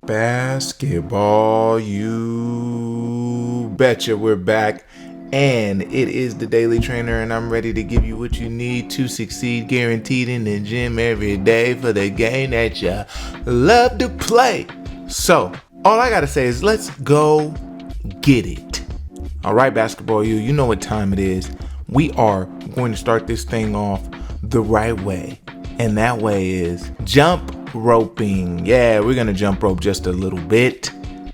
Basketball, you betcha we're back. And it is the Daily Trainer, and I'm ready to give you what you need to succeed, guaranteed in the gym every day for the game that you love to play. So, all I gotta say is let's go get it. All right, basketball, you know what time it is. We are going to start this thing off the right way, and that way is jump roping. Yeah, we're gonna jump rope just a little bit.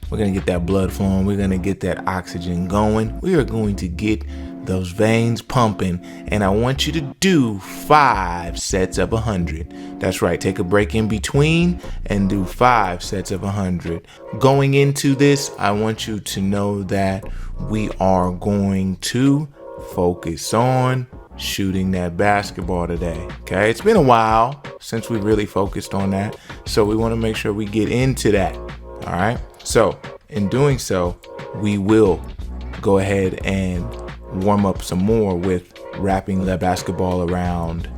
We're gonna get that blood flowing. We're gonna get that oxygen going. We are going to get those veins pumping, and I want you to do 5 sets of 100. That's right, take a break in between and do 5 sets of 100. Going into this, I want you to know that we are going to focus on shooting that basketball today. Okay, it's been a while since we really focused on that, so we want to make sure we get into that. All right, so in doing so, we will go ahead and warm up some more with wrapping the basketball around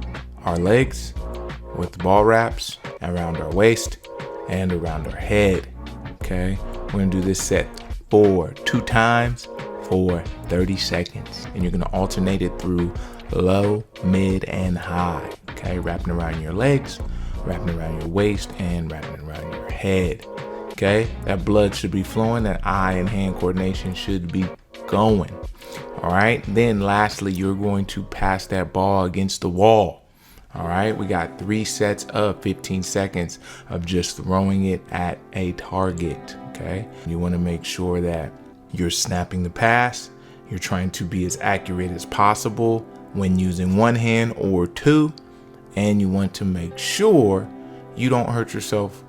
our legs with the ball wraps, around our waist, and around our head. Okay, we're gonna do this set 2 times for 30 seconds, and you're gonna alternate it through low, mid, and high. Okay, wrapping around your legs, wrapping around your waist, and wrapping around your head. Okay, that blood should be flowing, that eye and hand coordination should be going. All right, then lastly, you're going to pass that ball against the wall. All right, we got 3 sets of 15 seconds of just throwing it at a target. Okay, you want to make sure that you're snapping the pass. You're trying to be as accurate as possible when using one hand or two, and you want to make sure you don't hurt yourself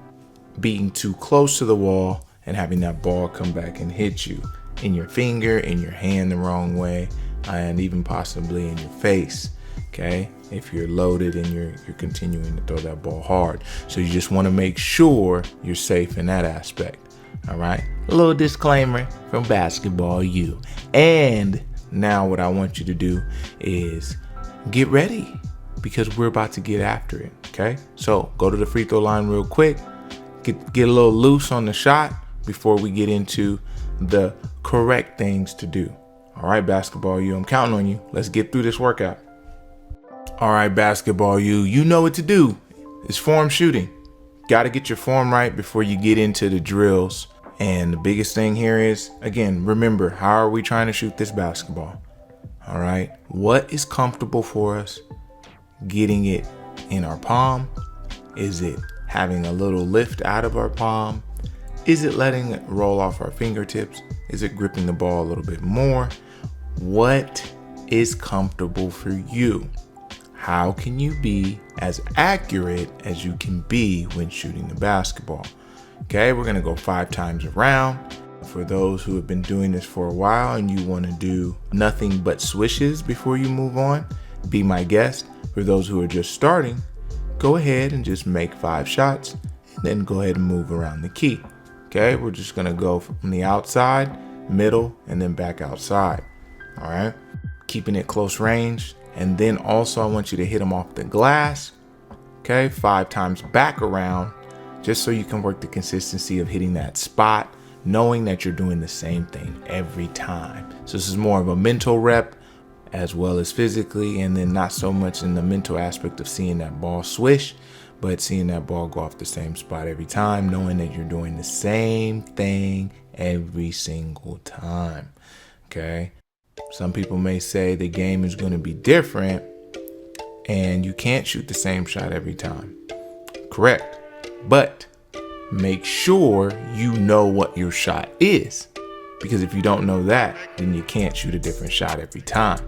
being too close to the wall and having that ball come back and hit you in your finger, in your hand the wrong way, and even possibly in your face. Okay, if you're loaded and you're continuing to throw that ball hard. So you just want to make sure you're safe in that aspect. All right, a little disclaimer from Basketball U. And now what I want you to do is get ready, because we're about to get after it. Okay, so go to the free throw line real quick, get a little loose on the shot before we get into the correct things to do. All right, Basketball U, I'm counting on you. Let's get through this workout. All right, Basketball U, you know what to do. It's form shooting. Got to get your form right before you get into the drills. And the biggest thing here is, again, remember, how are we trying to shoot this basketball? All right, what is comfortable for us? Getting it in our palm? Is it having a little lift out of our palm? Is it letting it roll off our fingertips? Is it gripping the ball a little bit more? What is comfortable for you? How can you be as accurate as you can be when shooting the basketball? Okay, we're gonna go 5 times around. For those who have been doing this for a while and you wanna do nothing but swishes before you move on, be my guest. For those who are just starting, go ahead and just make 5 shots and then go ahead and move around the key. Okay, we're just gonna go from the outside, middle, and then back outside. All right, keeping it close range. And then also I want you to hit them off the glass. Okay, 5 times back around, just so you can work the consistency of hitting that spot, knowing that you're doing the same thing every time. So this is more of a mental rep as well as physically, and then not so much in the mental aspect of seeing that ball swish, but seeing that ball go off the same spot every time, knowing that you're doing the same thing every single time. Okay, some people may say the game is going to be different and you can't shoot the same shot every time. Correct, but make sure you know what your shot is, because if you don't know that, then you can't shoot a different shot every time.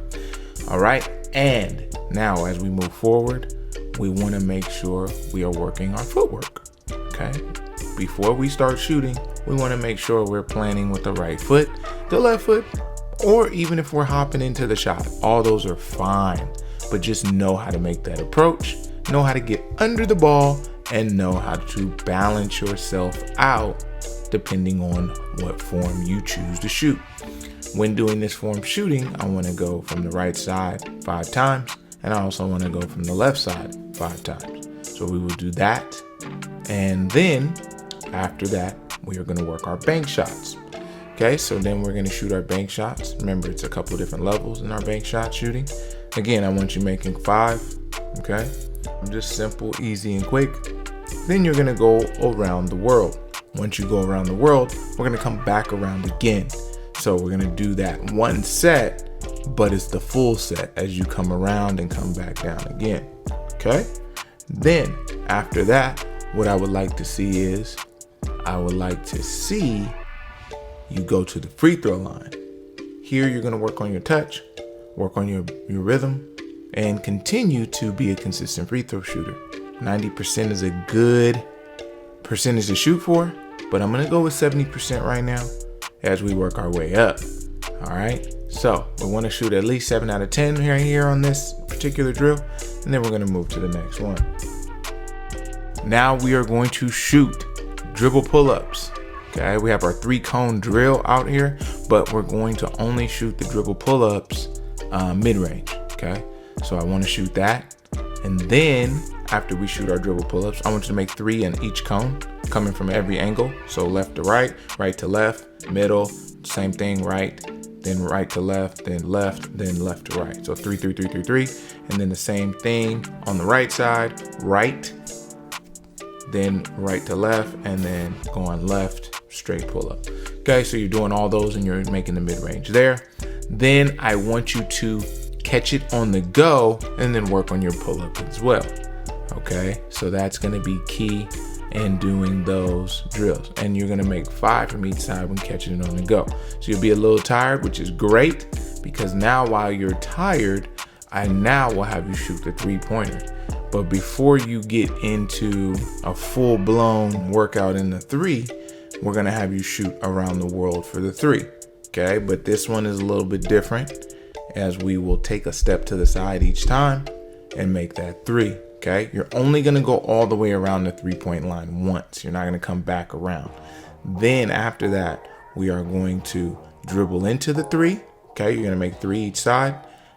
All right, and now as we move forward, we want to make sure we are working our footwork. Okay, before we start shooting, we want to make sure we're planning with the right foot, the left foot, or even if we're hopping into the shot, all those are fine, but just know how to make that approach, know how to get under the ball, and know how to balance yourself out depending on what form you choose to shoot. When doing this form shooting, I want to go from the right side 5 times, and I also want to go from the left side 5 times. So we will do that, and then after that, we are gonna work our bank shots. Okay, so then we're gonna shoot our bank shots. Remember, it's a couple of different levels in our bank shot shooting. Again, I want you making 5, okay? Just simple, easy, and quick. Then you're gonna go around the world. Once you go around the world, we're gonna come back around again. So we're gonna do that one set, but it's the full set as you come around and come back down again, okay? Then after that, what I would like to see is, you go to the free throw line. Here you're gonna work on your touch, work on your rhythm, and continue to be a consistent free throw shooter. 90% is a good percentage to shoot for, but I'm gonna go with 70% right now as we work our way up. All right, so we wanna shoot at least 7 out of 10 here on this particular drill, and then we're gonna move to the next one. Now we are going to shoot dribble pull-ups. Okay, we have our 3-cone drill out here, but we're going to only shoot the dribble pull-ups mid-range. Okay, so I want to shoot that, and then after we shoot our dribble pull-ups, I want you to make 3 in each cone, coming from every angle. So left to right, right to left, middle, same thing, right, then right to left, then left to right. So 3, 3, 3, 3, 3, and then the same thing on the right side, right, then right to left, and then going left, straight pull up. Okay, so you're doing all those and you're making the mid-range there. Then I want you to catch it on the go and then work on your pull-up as well. Okay, so that's gonna be key in doing those drills. And you're gonna make 5 from each side when catching it on the go. So you'll be a little tired, which is great, because now while you're tired, I now will have you shoot the 3-pointer. But before you get into a full-blown workout in the 3, we're gonna have you shoot around the world for the 3, okay? But this one is a little bit different, as we will take a step to the side each time and make that 3, okay? You're only gonna go all the way around the 3-point line once. You're not gonna come back around. Then after that, we are going to dribble into the 3, okay? You're gonna make 3 each side.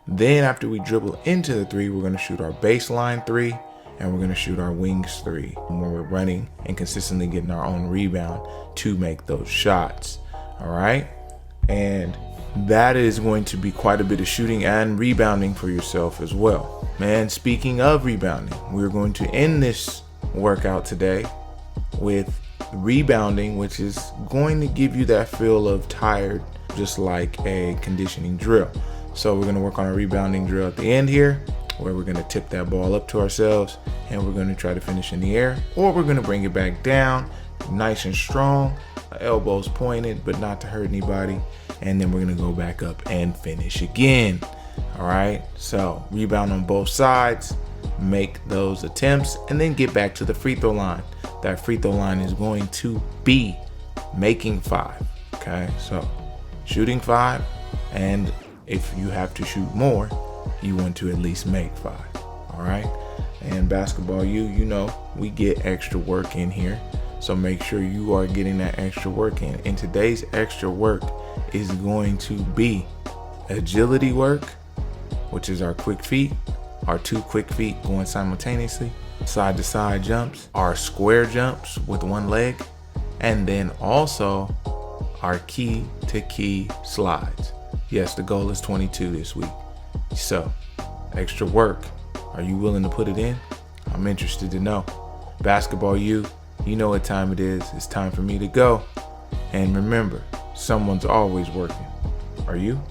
Then after we dribble into the 3, we're gonna shoot our baseline 3, and we're gonna shoot our wings 3 when we're running and consistently getting our own rebound to make those shots. All right, and that is going to be quite a bit of shooting and rebounding for yourself as well. Man, speaking of rebounding, we're going to end this workout today with rebounding, which is going to give you that feel of tired, just like a conditioning drill. So we're gonna work on a rebounding drill at the end here, where we're gonna tip that ball up to ourselves and we're gonna try to finish in the air, or we're gonna bring it back down nice and strong, elbows pointed, but not to hurt anybody. And then we're gonna go back up and finish again. All right, so rebound on both sides, make those attempts, and then get back to the free throw line. That free throw line is going to be making 5, okay? So shooting 5, and if you have to shoot more, you want to at least make 5, all right? And basketball, you know, we get extra work in here. So make sure you are getting that extra work in. And today's extra work is going to be agility work, which is our quick feet, our 2 quick feet going simultaneously, side to side jumps, our square jumps with 1 leg, and then also our key to key slides. Yes, the goal is 22 this week. So, extra work. Are you willing to put it in? I'm interested to know. Basketball, you know what time it is. It's time for me to go. And remember, someone's always working. Are you?